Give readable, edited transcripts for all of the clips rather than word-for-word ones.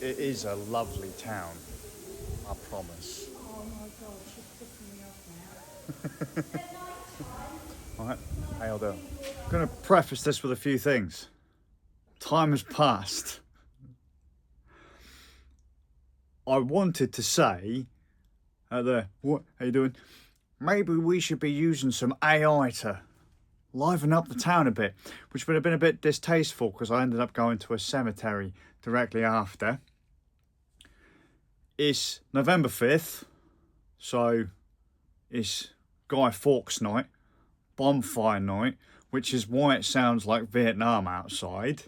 It is a lovely town, I promise. Oh my God, she's pissing me off now. Alright, how y'all doing? I'm going to preface this with a few things. Time has passed. I wanted to say, what, how you doing? Maybe we should be using some AI to liven up the town a bit, which would have been a bit distasteful because I ended up going to a cemetery directly after. It's November 5th, so it's Guy Fawkes night, bonfire night, which is why it sounds like Vietnam outside.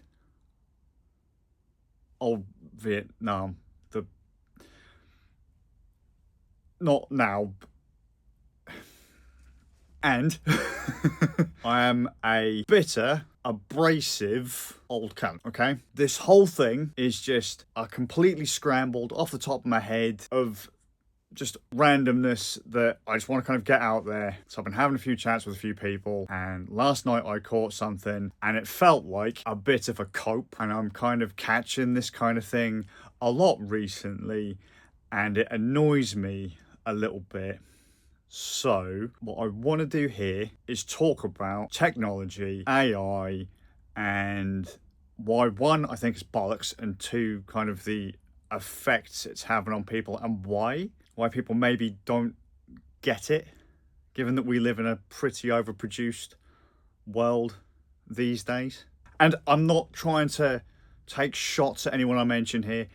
Old Vietnam. Not now. And I am a bitter, abrasive old cunt, okay? This whole thing is just a completely scrambled, off the top of my head, of just randomness that I just want to kind of get out there. So I've been having a few chats with a few people, and last night I caught something and it felt like a bit of a cope, and I'm kind of catching this kind of thing a lot recently, and it annoys me a little bit. So what I want to do here is talk about technology, AI, and why, one, I think it's bollocks, and two, kind of the effects it's having on people, and why people maybe don't get it, given that we live in a pretty overproduced world these days. And I'm not trying to take shots at anyone I mention here.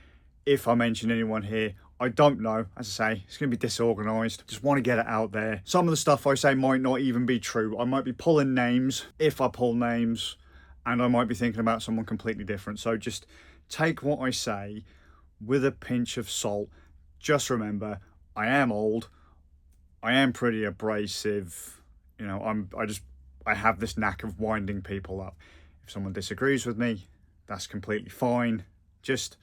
If I mention anyone here, I don't know. As I say, it's going to be disorganised. Just want to get it out there. Some of the stuff I say might not even be true. I might be pulling names, if I pull names, and I might be thinking about someone completely different. So just take what I say with a pinch of salt. Just remember, I am old. I am pretty abrasive. You know, I have this knack of winding people up. If someone disagrees with me, that's completely fine. Just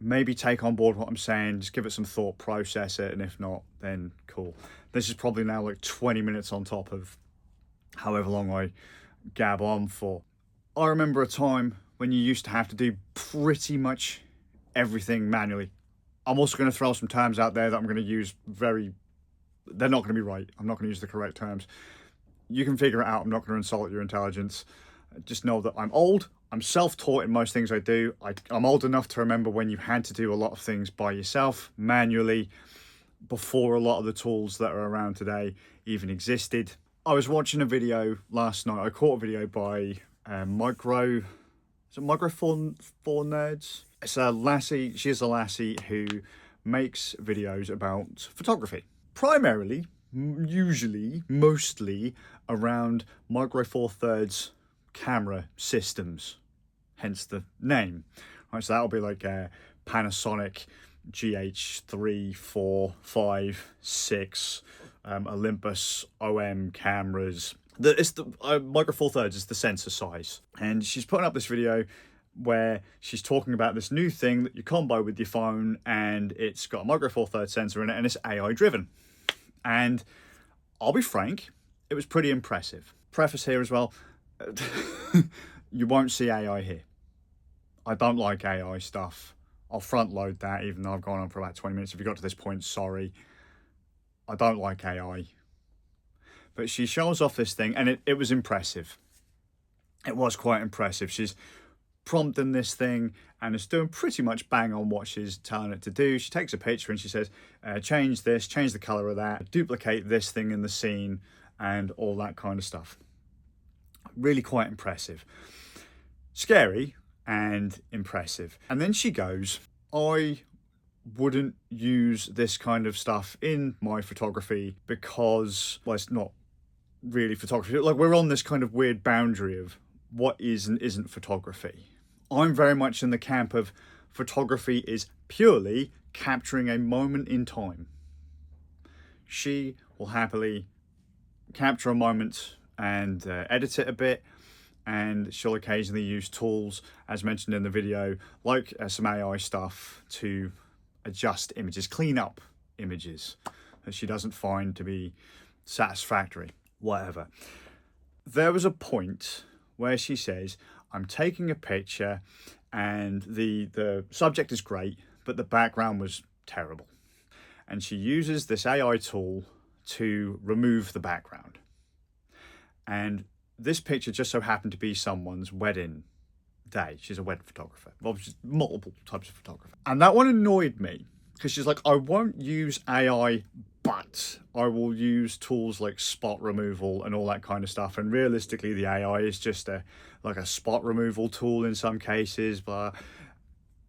maybe take on board what I'm saying, just give it some thought, process it, and if not, then cool. This is probably now like 20 minutes on top of however long I gab on for. I remember a time when you used to have to do pretty much everything manually. I'm also going to throw some terms out there that I'm going to use they're not going to be right. I'm not going to use the correct terms. You can figure it out. I'm not going to insult your intelligence. Just know that I'm old. I'm self-taught in most things I do. I'm old enough to remember when you had to do a lot of things by yourself, manually, before a lot of the tools that are around today even existed. I was watching a video last night. I caught a video by Micro 4 Nerds. It's a lassie. She is a lassie who makes videos about photography. Primarily, usually, mostly around Micro Four Thirds camera systems, hence the name. Right, so that'll be like a Panasonic GH3, 4, 5, 6, Olympus OM cameras. It's the Micro Four Thirds is the sensor size, and she's putting up this video where she's talking about this new thing that you combo with your phone, and it's got a Micro Four Thirds sensor in it, and it's AI driven. And I'll be frank, it was pretty impressive. Preface here as well. You won't see AI here. I don't like AI stuff. I'll front load that, even though I've gone on for about 20 minutes. If you got to this point, sorry. I don't like AI. But she shows off this thing, and it was impressive. It was quite impressive. She's prompting this thing, and it's doing pretty much bang on what she's telling it to do. She takes a picture and she says, change this, change the colour of that, duplicate this thing in the scene, and all that kind of stuff. Really quite impressive. Scary and impressive. And then she goes, I wouldn't use this kind of stuff in my photography because, well, it's not really photography. Like, we're on this kind of weird boundary of what is and isn't photography. I'm very much in the camp of photography is purely capturing a moment in time. She will happily capture a moment and edit it a bit, and she'll occasionally use tools, as mentioned in the video, like some AI stuff to adjust images, clean up images that she doesn't find to be satisfactory, whatever. There was a point where she says, I'm taking a picture and the subject is great, but the background was terrible. And she uses this AI tool to remove the background. And this picture just so happened to be someone's wedding day. She's a wedding photographer. Well, she's multiple types of photographer. And that one annoyed me because she's like, I won't use AI, but I will use tools like spot removal and all that kind of stuff. And realistically, the AI is just like a spot removal tool in some cases, but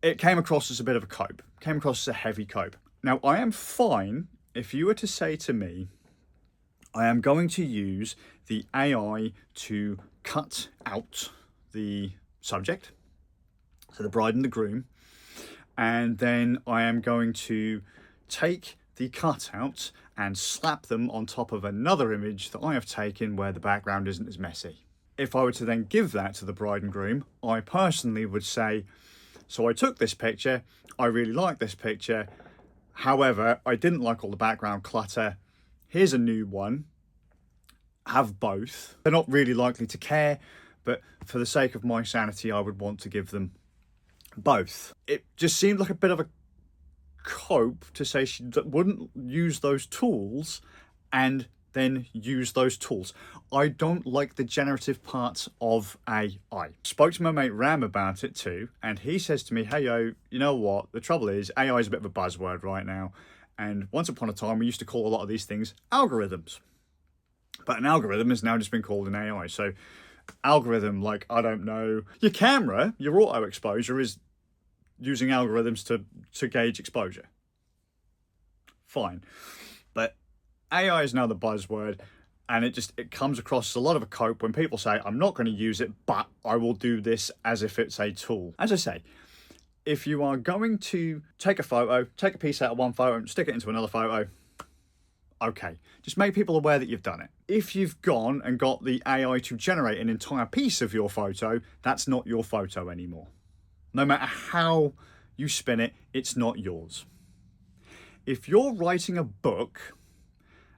it came across as a bit of a cope, came across as a heavy cope. Now, I am fine if you were to say to me, I am going to use the AI to cut out the subject, so the bride and the groom, and then I am going to take the cutout and slap them on top of another image that I have taken where the background isn't as messy. If I were to then give that to the bride and groom, I personally would say, so I took this picture, I really like this picture, however, I didn't like all the background clutter, here's a new one, have both. They're not really likely to care, but for the sake of my sanity, I would want to give them both. It just seemed like a bit of a cope to say she wouldn't use those tools and then use those tools. I don't like the generative parts of AI. Spoke to my mate Ram about it too, and he says to me, hey yo, you know what? The trouble is AI is a bit of a buzzword right now, and once upon a time we used to call a lot of these things algorithms. But an algorithm has now just been called an AI. So algorithm, like, I don't know, your camera, your auto exposure is using algorithms to gauge exposure. Fine. But AI is now the buzzword, and it comes across as a lot of a cope when people say, I'm not going to use it, but I will do this as if it's a tool. As I say, if you are going to take a photo, take a piece out of one photo and stick it into another photo, okay, just make people aware that you've done it. If you've gone and got the AI to generate an entire piece of your photo, that's not your photo anymore. No matter how you spin it, it's not yours. If you're writing a book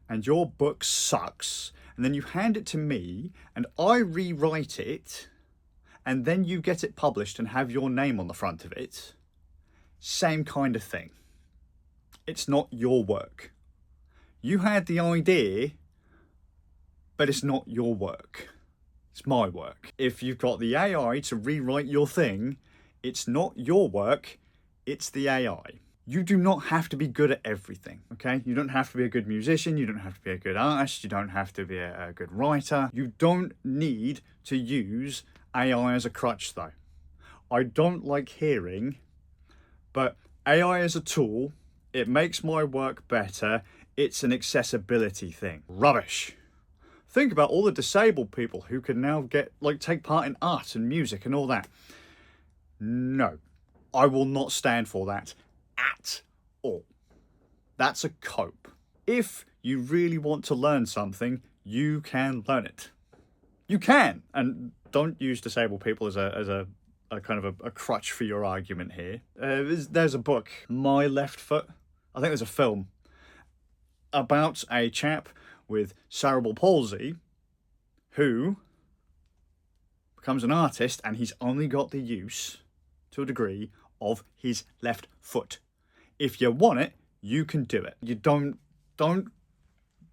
and your book sucks, and then you hand it to me and I rewrite it, and then you get it published and have your name on the front of it, same kind of thing. It's not your work. You had the idea, but it's not your work. It's my work. If you've got the AI to rewrite your thing, it's not your work, it's the AI. You do not have to be good at everything, okay? You don't have to be a good musician, you don't have to be a good artist, you don't have to be a good writer. You don't need to use AI as a crutch though. I don't like hearing, but AI is a tool, it makes my work better, it's an accessibility thing. Rubbish. Think about all the disabled people who can now take part in art and music and all that. No, I will not stand for that at all. That's a cope. If you really want to learn something, you can learn it. You can, and don't use disabled people as a kind of a crutch for your argument here. There's a book, My Left Foot. I think there's a film about a chap with cerebral palsy who becomes an artist, and he's only got the use, to a degree, of his left foot. If you want it, you can do it. You don't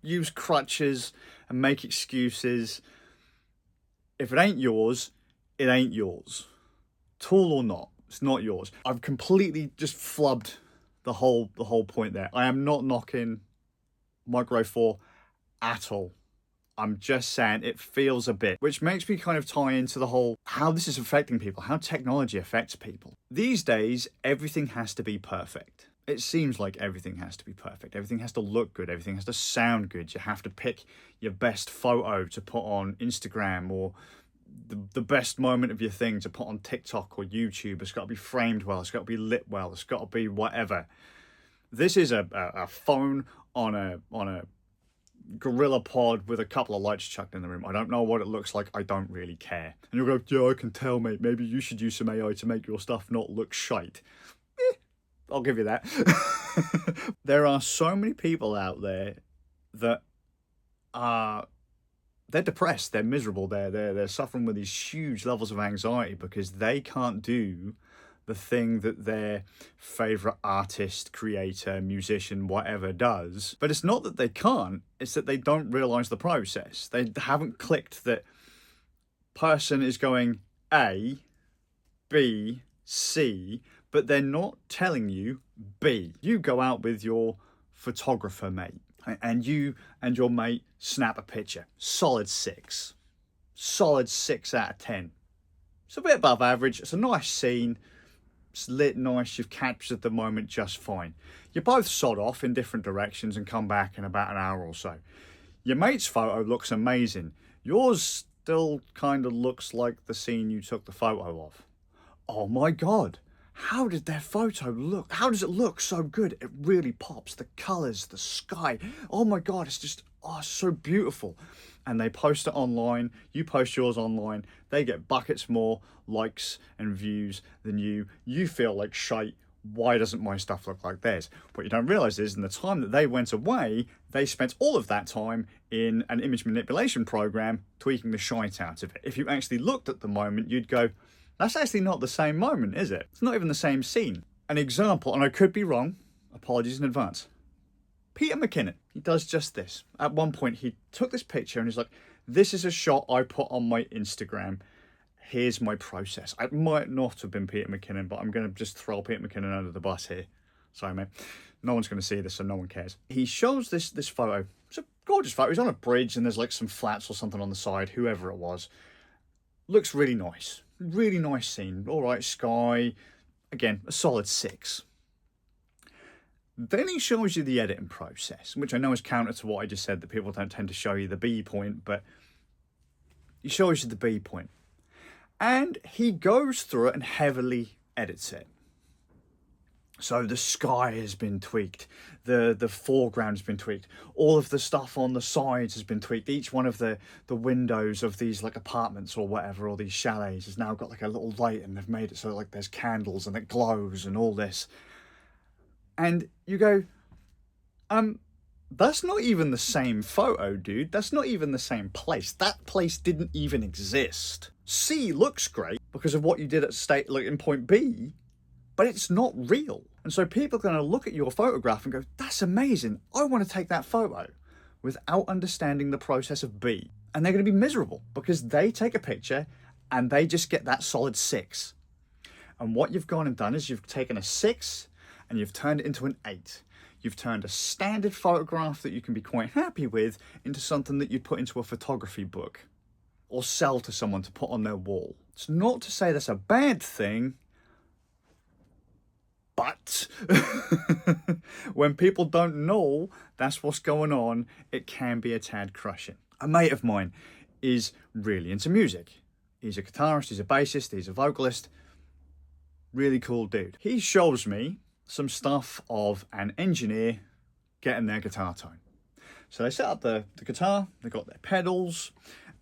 use crutches and make excuses. If it ain't yours, it ain't yours. Tool or not, it's not yours. I've completely just flubbed the whole point there. I am not knocking Micro 4 at all. I'm just saying it feels a bit, which makes me kind of tie into the whole how this is affecting people, how technology affects people. These days, everything has to be perfect. It seems like everything has to be perfect. Everything has to look good. Everything has to sound good. You have to pick your best photo to put on Instagram, or the best moment of your thing to put on TikTok or YouTube. It's got to be framed well. It's got to be lit well. It's got to be whatever. This is a phone on a Gorilla Pod with a couple of lights chucked in the room. I don't know what it looks like. I don't really care. And you'll go, yeah, I can tell, mate. Maybe you should use some AI to make your stuff not look shite. I'll give you that. There are so many people out there that they're depressed, they're miserable, they're suffering with these huge levels of anxiety because they can't do the thing that their favourite artist, creator, musician, whatever does. But it's not that they can't, it's that they don't realise the process. They haven't clicked that person is going A, B, C, but they're not telling you B. You go out with your photographer mate, and you and your mate snap a picture. Solid 6. Solid 6 out of 10. It's a bit above average. It's a nice scene. It's lit nice. You've captured the moment just fine. You both sod off in different directions and come back in about an hour or so. Your mate's photo looks amazing. Yours still kind of looks like the scene you took the photo of. Oh my God. How did their photo look? How does it look so good? It really pops. The colours, the sky. Oh my God, it's just, so beautiful. And they post it online. You post yours online. They get buckets more likes and views than you. You feel like shite. Why doesn't my stuff look like theirs? What you don't realise is in the time that they went away, they spent all of that time in an image manipulation program tweaking the shite out of it. If you actually looked at the moment, you'd go, that's actually not the same moment, is it? It's not even the same scene. An example, and I could be wrong, apologies in advance. Peter McKinnon, he does just this. At one point, he took this picture and he's like, this is a shot I put on my Instagram. Here's my process. It might not have been Peter McKinnon, but I'm going to just throw Peter McKinnon under the bus here. Sorry, mate. No one's going to see this, so no one cares. He shows this photo. It's a gorgeous photo. He's on a bridge and there's like some flats or something on the side, whoever it was. Looks really nice. Really nice scene. All right, sky. Again, a solid 6. Then he shows you the editing process, which I know is counter to what I just said, that people don't tend to show you the B point, but he shows you the B point. And he goes through it and heavily edits it. So the sky has been tweaked, the foreground has been tweaked, all of the stuff on the sides has been tweaked. Each one of the windows of these like apartments or whatever, or these chalets has now got like a little light, and they've made it so like there's candles and it glows and all this. And you go, that's not even the same photo, dude. That's not even the same place. That place didn't even exist. C looks great because of what you did at like in point B, but it's not real. And so people are going to look at your photograph and go, that's amazing. I want to take that photo, without understanding the process of B. And they're going to be miserable because they take a picture and they just get that solid 6. And what you've gone and done is you've taken a 6 and you've turned it into an 8. You've turned a standard photograph that you can be quite happy with into something that you'd put into a photography book or sell to someone to put on their wall. It's not to say that's a bad thing, but when people don't know that's what's going on, it can be a tad crushing. A mate of mine is really into music. He's a guitarist, he's a bassist, he's a vocalist. Really cool dude. He shows me some stuff of an engineer getting their guitar tone. So they set up the guitar, they got their pedals,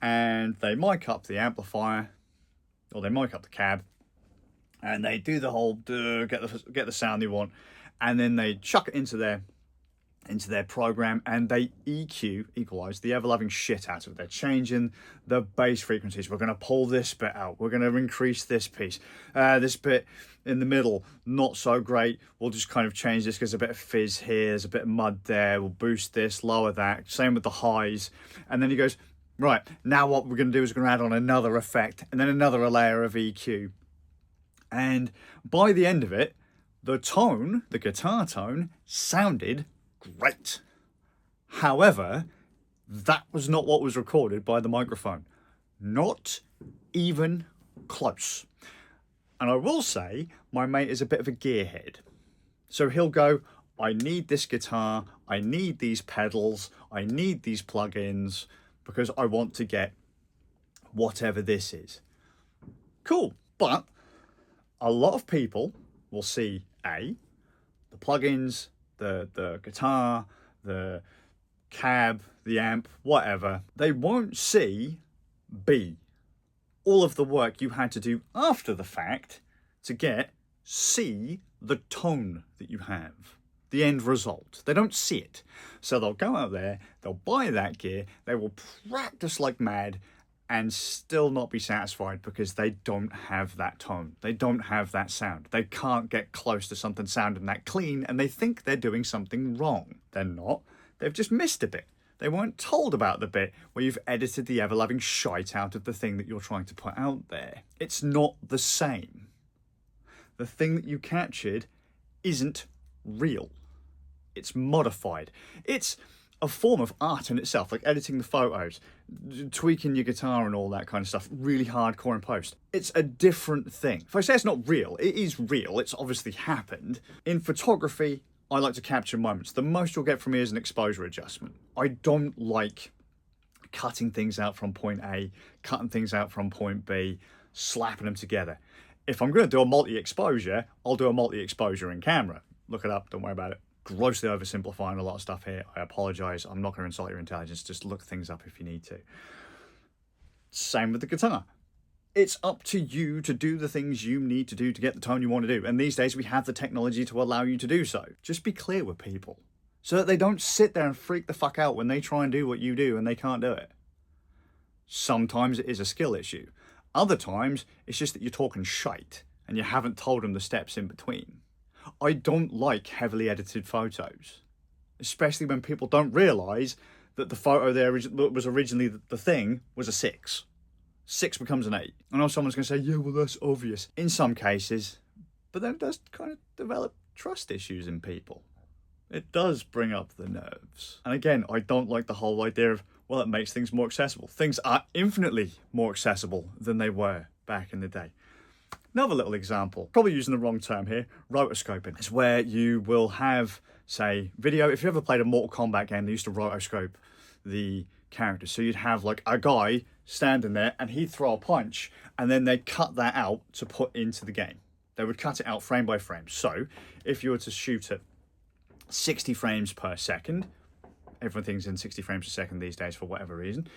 and they mic up the amplifier, or they mic up the cab, and they do the whole get the sound they want, and then they chuck it into their program, and they equalize the ever-loving shit out of it. They're changing the bass frequencies. We're going to pull this bit out. We're going to increase this piece. This bit in the middle, not so great. We'll just kind of change this because there's a bit of fizz here, there's a bit of mud there. We'll boost this, lower that. Same with the highs. And then he goes, right, now what we're going to do is we're going to add on another effect and then another layer of EQ. And by the end of it, the tone, the guitar tone, sounded great. However, that was not what was recorded by the microphone. Not even close. And I will say, my mate is a bit of a gearhead. So he'll go, I need this guitar, I need these pedals, I need these plugins, because I want to get whatever this is. Cool, but a lot of people will see A, the plugins, the guitar, the cab, the amp, whatever. They won't see B, all of the work you had to do after the fact to get C, the tone that you have, the end result. They don't see it. So they'll go out there, they'll buy that gear, they will practice like mad, and still not be satisfied because they don't have that tone. They don't have that sound. They can't get close to something sounding that clean, and they think they're doing something wrong. They're not. They've just missed a bit. They weren't told about the bit where you've edited the ever-loving shite out of the thing that you're trying to put out there. It's not the same. The thing that you captured isn't real. It's modified. It's a form of art in itself, like editing the photos, tweaking your guitar and all that kind of stuff, really hardcore in post. It's a different thing. If I say it's not real, it is real. It's obviously happened. In photography, I like to capture moments. The most you'll get from me is an exposure adjustment. I don't like cutting things out from point A, cutting things out from point B, slapping them together. If I'm going to do a multi-exposure, I'll do a multi-exposure in camera. Look it up, don't worry about it. Grossly oversimplifying a lot of stuff here. I apologise. I'm not going to insult your intelligence. Just look things up if you need to. Same with the guitar. It's up to you to do the things you need to do to get the tone you want to do. And these days we have the technology to allow you to do so. Just be clear with people so that they don't sit there and freak the fuck out when they try and do what you do and they can't do it. Sometimes it is a skill issue. Other times it's just that you're talking shite and you haven't told them the steps in between. I don't like heavily edited photos, especially when people don't realise that the photo there was originally the thing was a 6. 6 becomes an 8. I know someone's going to say, yeah, well, that's obvious. In some cases, but then it does kind of develop trust issues in people. It does bring up the nerves. And again, I don't like the whole idea of, well, it makes things more accessible. Things are infinitely more accessible than they were back in the day. Another little example, probably using the wrong term here, rotoscoping. It's where you will have, say, video. If you ever played a Mortal Kombat game, they used to rotoscope the characters. So you'd have like a guy standing there and he'd throw a punch and then they'd cut that out to put into the game. They would cut it out frame by frame. So if you were to shoot at 60 frames per second, everything's in 60 frames per second these days for whatever reason,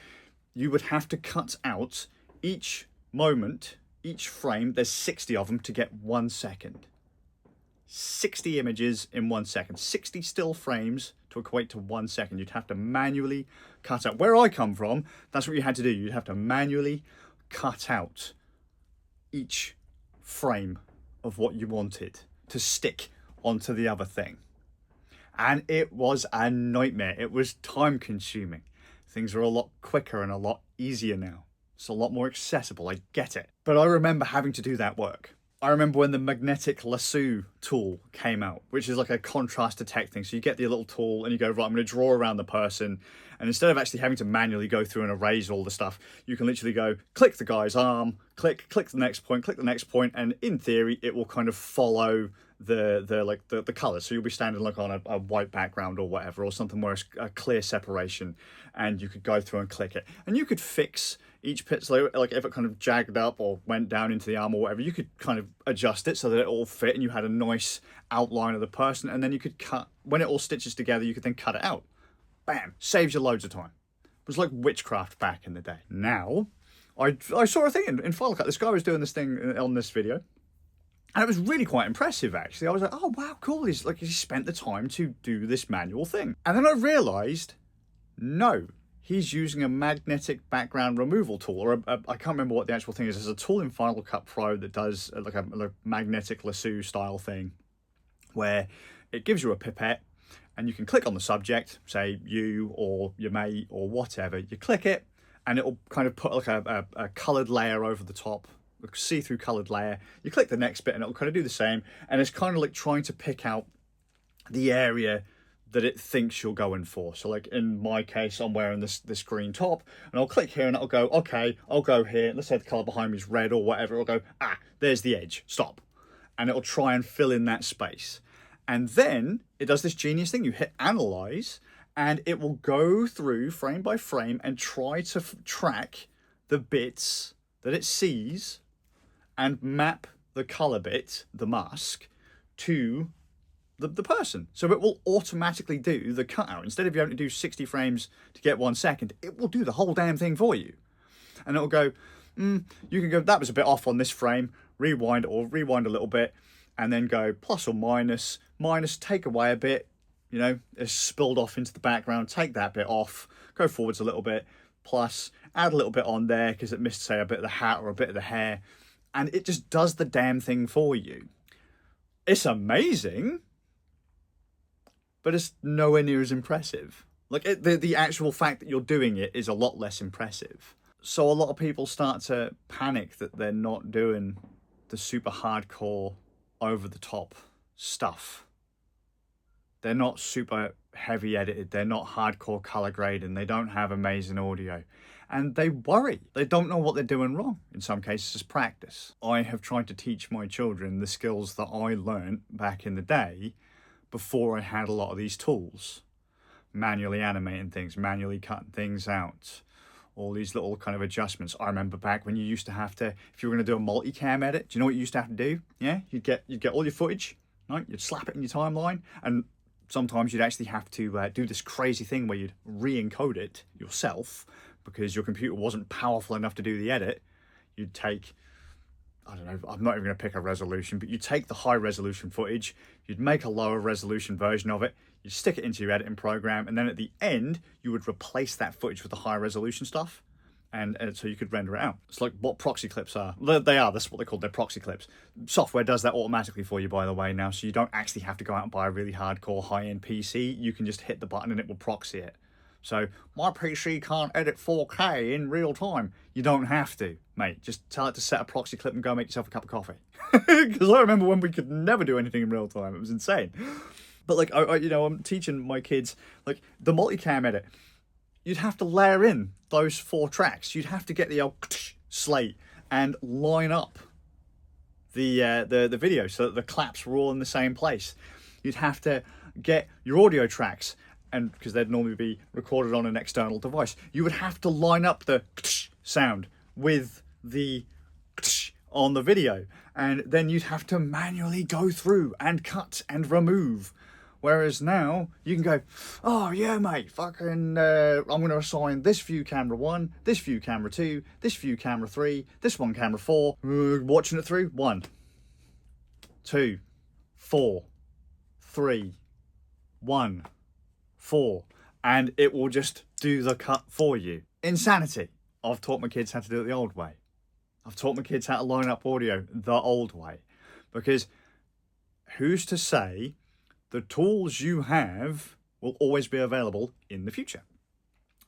you would have to cut out each moment, each frame, there's 60 of them to get 1 second. 60 images in 1 second. 60 still frames to equate to 1 second. You'd have to manually cut out. Where I come from, that's what you had to do. You'd have to manually cut out each frame of what you wanted to stick onto the other thing. And it was a nightmare. It was time consuming. Things are a lot quicker and a lot easier now. It's a lot more accessible, I get it. But I remember having to do that work. I remember when the magnetic lasso tool came out, which is like a contrast detect thing. So you get the little tool and you go, right, I'm going to draw around the person. And instead of actually having to manually go through and erase all the stuff, you can literally go, click the guy's arm, click the next point. And in theory, it will kind of follow the colours. So you'll be standing like on a white background or whatever, or something where it's a clear separation. And you could go through and click it. And you could fix each pixel, like if it kind of jagged up or went down into the arm or whatever, you could kind of adjust it so that it all fit and you had a nice outline of the person, and then you could cut, when it all stitches together, you could then cut it out. Bam! Saves you loads of time. It was like witchcraft back in the day. Now, I saw a thing in Final Cut. This guy was doing this thing on this video, and it was really quite impressive, actually. I was like, oh, wow, cool. He spent the time to do this manual thing. And then I realised, no, he's using a magnetic background removal tool, or I can't remember what the actual thing is. There's a tool in Final Cut Pro that does like a magnetic lasso style thing, where it gives you a pipette and you can click on the subject, say you or your mate or whatever. You click it and it'll kind of put like a coloured layer over the top, a see-through coloured layer. You click the next bit and it'll kind of do the same. And it's kind of like trying to pick out the area that it thinks you're going for. So like in my case, I'm wearing this green top, and I'll click here and it'll go, okay, I'll go here. Let's say the colour behind me is red or whatever. It'll go, there's the edge, stop. And it'll try and fill in that space. And then it does this genius thing. You hit analyze and it will go through frame by frame and try to track the bits that it sees and map the colour bit, the mask, to the person. So it will automatically do the cutout. Instead of you having to do 60 frames to get 1 second, it will do the whole damn thing for you. And it'll go, you can go, that was a bit off on this frame, rewind a little bit, and then go plus or minus, take away a bit, it's spilled off into the background, take that bit off, go forwards a little bit, plus, add a little bit on there because it missed, say, a bit of the hat or a bit of the hair, and it just does the damn thing for you. It's amazing, but it's nowhere near as impressive. Like, the actual fact that you're doing it is a lot less impressive. So a lot of people start to panic that they're not doing the super hardcore, over-the-top stuff. They're not super heavy edited. They're not hardcore color grading. They don't have amazing audio. And they worry. They don't know what they're doing wrong. In some cases, it's practice. I have tried to teach my children the skills that I learned back in the day before I had a lot of these tools. Manually animating things, manually cutting things out, all these little kind of adjustments. I remember back when you used to have to, if you were going to do a multicam edit, do you know what you used to have to do? Yeah, you'd get all your footage, right? You'd slap it in your timeline, and sometimes you'd actually have to do this crazy thing where you'd re-encode it yourself because your computer wasn't powerful enough to do the edit. You'd take, I don't know, I'm not even going to pick a resolution, but you'd take the high resolution footage, you'd make a lower resolution version of it, you'd stick it into your editing program, and then at the end, you would replace that footage with the high resolution stuff, and so you could render it out. It's like what proxy clips are. They are, that's what they're called, they're proxy clips. Software does that automatically for you, by the way, now, so you don't actually have to go out and buy a really hardcore high-end PC. You can just hit the button and it will proxy it. So, my PC can't edit 4K in real time. You don't have to, mate. Just tell it to set a proxy clip and go make yourself a cup of coffee. Because I remember when we could never do anything in real time. It was insane. But, like, I'm teaching my kids, like, the multicam edit. You'd have to layer in those 4 tracks. You'd have to get the old slate and line up the video so that the claps were all in the same place. You'd have to get your audio tracks, and because they'd normally be recorded on an external device, you would have to line up the sound with the on the video, and then you'd have to manually go through and cut and remove. Whereas now you can go, oh yeah, mate, fucking, I'm going to assign this view camera 1, this view camera 2, this view camera 3, this one camera 4, watching it through, 1, 2, 4, 3, 1, 4, and it will just do the cut for you. Insanity. I've taught my kids how to do it the old way. I've taught my kids how to line up audio the old way. Because who's to say the tools you have will always be available in the future?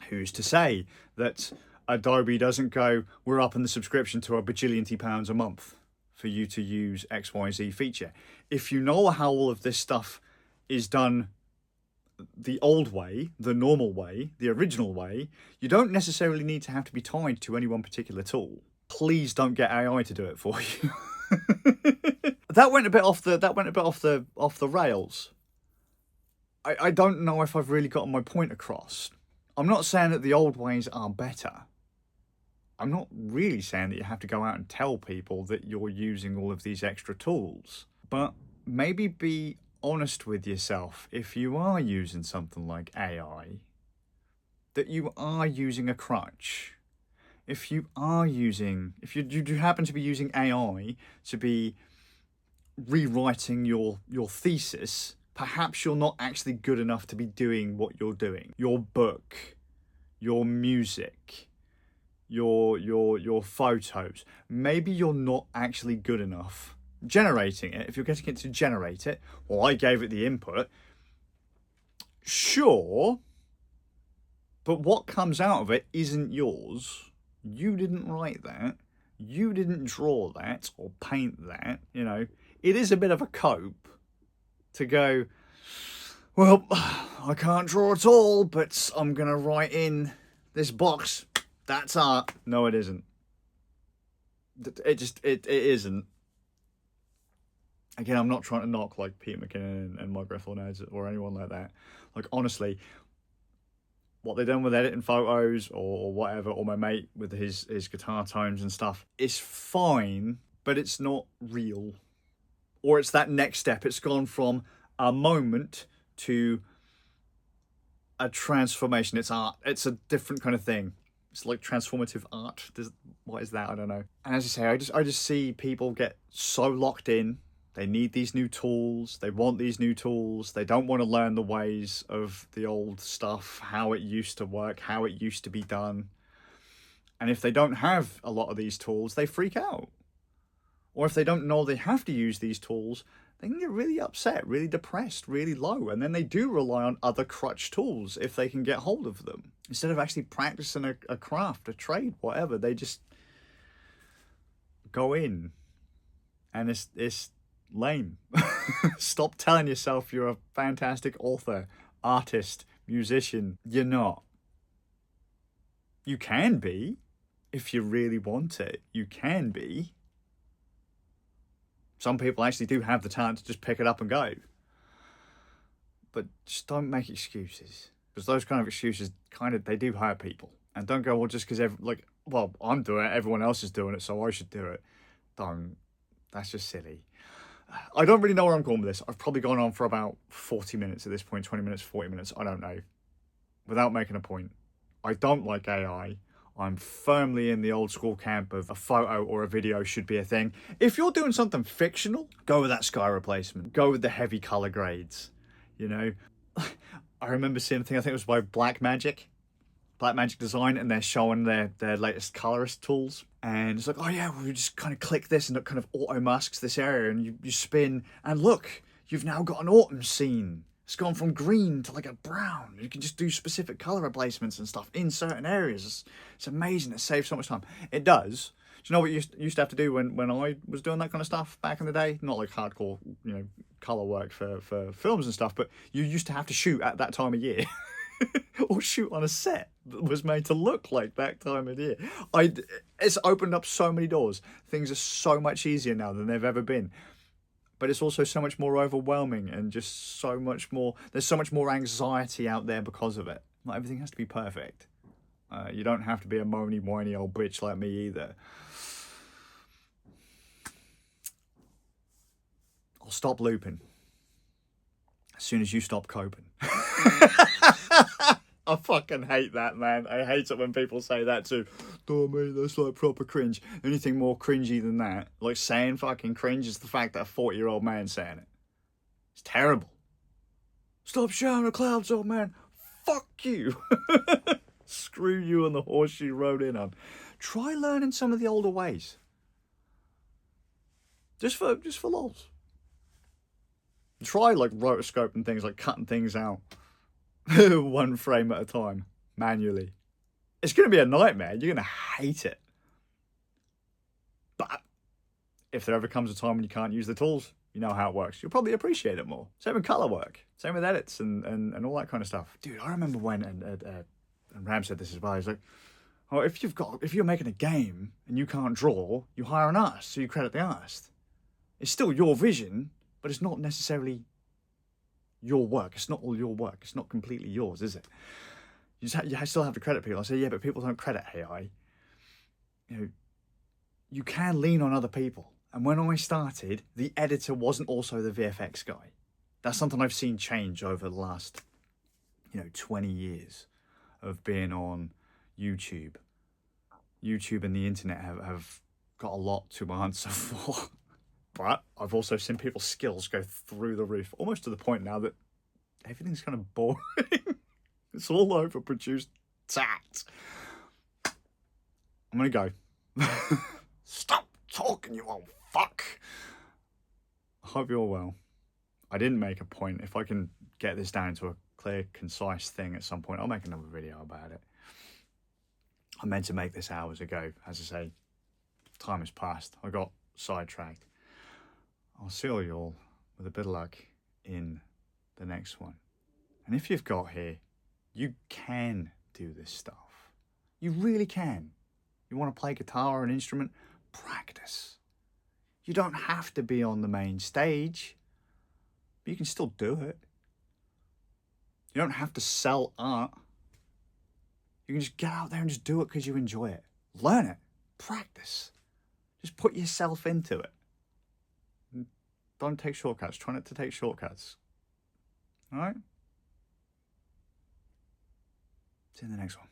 Who's to say that Adobe doesn't go, we're upping the subscription to £1 bajillion a month for you to use XYZ feature? If you know how all of this stuff is done the old way, the normal way, the original way, you don't necessarily need to have to be tied to any one particular tool. Please don't get AI to do it for you. That went a bit off the rails. I don't know if I've really gotten my point across. I'm not saying that the old ways are better. I'm not really saying that you have to go out and tell people that you're using all of these extra tools. But maybe be honest with yourself if you are using something like AI, that you are using a crutch. If you do happen to be using AI to be rewriting your thesis, perhaps you're not actually good enough to be doing what you're doing. Your book, your music, your photos. Maybe you're not actually good enough generating it. If you're getting it to generate it, well, I gave it the input. Sure, but what comes out of it isn't yours. You didn't write that. You didn't draw that or paint that. You know, it is a bit of a cope to go, well, I can't draw at all, but I'm going to write in this box. That's art. No, it isn't. It isn't. Again, I'm not trying to knock like Peter McKinnon and Mike Greffel or anyone like that. Like, honestly, what they've done with editing photos or whatever, or my mate with his guitar tones and stuff, is fine, but it's not real. Or it's that next step. It's gone from a moment to a transformation. It's art. It's a different kind of thing. It's like transformative art. What is that? I don't know. And as I say, I just see people get so locked in. They need these new tools. They want these new tools. They don't want to learn the ways of the old stuff, how it used to work, how it used to be done. And if they don't have a lot of these tools, they freak out. Or if they don't know they have to use these tools, they can get really upset, really depressed, really low. And then they do rely on other crutch tools if they can get hold of them. Instead of actually practicing a craft, a trade, whatever, they just go in. And it's lame. Stop telling yourself you're a fantastic author, artist, musician. You're not. You can be, if you really want it. You can be. Some people actually do have the talent to just pick it up and go. But just don't make excuses. Because those kind of excuses, they do hurt people. And don't go, well, just because, I'm doing it, everyone else is doing it, so I should do it. Don't. That's just silly. I don't really know where I'm going with this. I've probably gone on for about 40 minutes at this point, 20 minutes, 40 minutes, I don't know. Without making a point. I don't like AI. I'm firmly in the old school camp of a photo or a video should be a thing. If you're doing something fictional, go with that sky replacement. Go with the heavy color grades, you know. I remember seeing a thing, I think it was by Black Magic Design, and they're showing their latest colorist tools. And it's like, oh yeah, we just kind of click this and it kind of auto masks this area, and you spin, and look, you've now got an autumn scene. It's gone from green to like a brown. You can just do specific color replacements and stuff in certain areas. It's amazing. It saves so much time. It does. Do you know what you used to have to do when I was doing that kind of stuff back in the day? Not like hardcore, color work for films and stuff, but you used to have to shoot at that time of year. Or shoot on a set that was made to look like that time of year. It's opened up so many doors. Things are so much easier now than they've ever been. But it's also so much more overwhelming and just so much more... There's so much more anxiety out there because of it. Not everything has to be perfect. You don't have to be a moany, whiny old bitch like me either. I'll stop looping as soon as you stop coping. I fucking hate that, man. I hate it when people say that too. Oh, mate, that's like proper cringe. Anything more cringy than that, like saying fucking cringe, is the fact that a 40-year-old man's saying it. It's terrible. Stop shouting the clouds, old man. Fuck you. Screw you and the horse you rode in on. Try learning some of the older ways. Just for lols. Try like rotoscope and things, like cutting things out. One frame at a time, manually. It's going to be a nightmare. You're going to hate it. But if there ever comes a time when you can't use the tools, you know how it works. You'll probably appreciate it more. Same with color work. Same with edits and all that kind of stuff. Dude, I remember when, and Ram said this as well, he's like, oh, if you're making a game and you can't draw, you hire an artist, so you credit the artist. It's still your vision, but it's not necessarily your work. It's not all your work. It's not completely yours, is it? You still have to credit people. I say, yeah, but people don't credit AI. You can lean on other people. And when I started, the editor wasn't also the VFX guy. That's something I've seen change over the last, 20 years of being on YouTube. YouTube and the internet have got a lot to answer for. But I've also seen people's skills go through the roof, almost to the point now that everything's kind of boring. It's all overproduced tat. I'm going to go. Stop talking, you old fuck. I hope you're well. I didn't make a point. If I can get this down to a clear, concise thing at some point, I'll make another video about it. I meant to make this hours ago. As I say, time has passed. I got sidetracked. I'll see you all with a bit of luck in the next one. And if you've got here, you can do this stuff. You really can. You want to play guitar or an instrument? Practice. You don't have to be on the main stage, but you can still do it. You don't have to sell art. You can just get out there and just do it because you enjoy it. Learn it. Practice. Just put yourself into it. Don't take shortcuts. Try not to take shortcuts. All right? See you in the next one.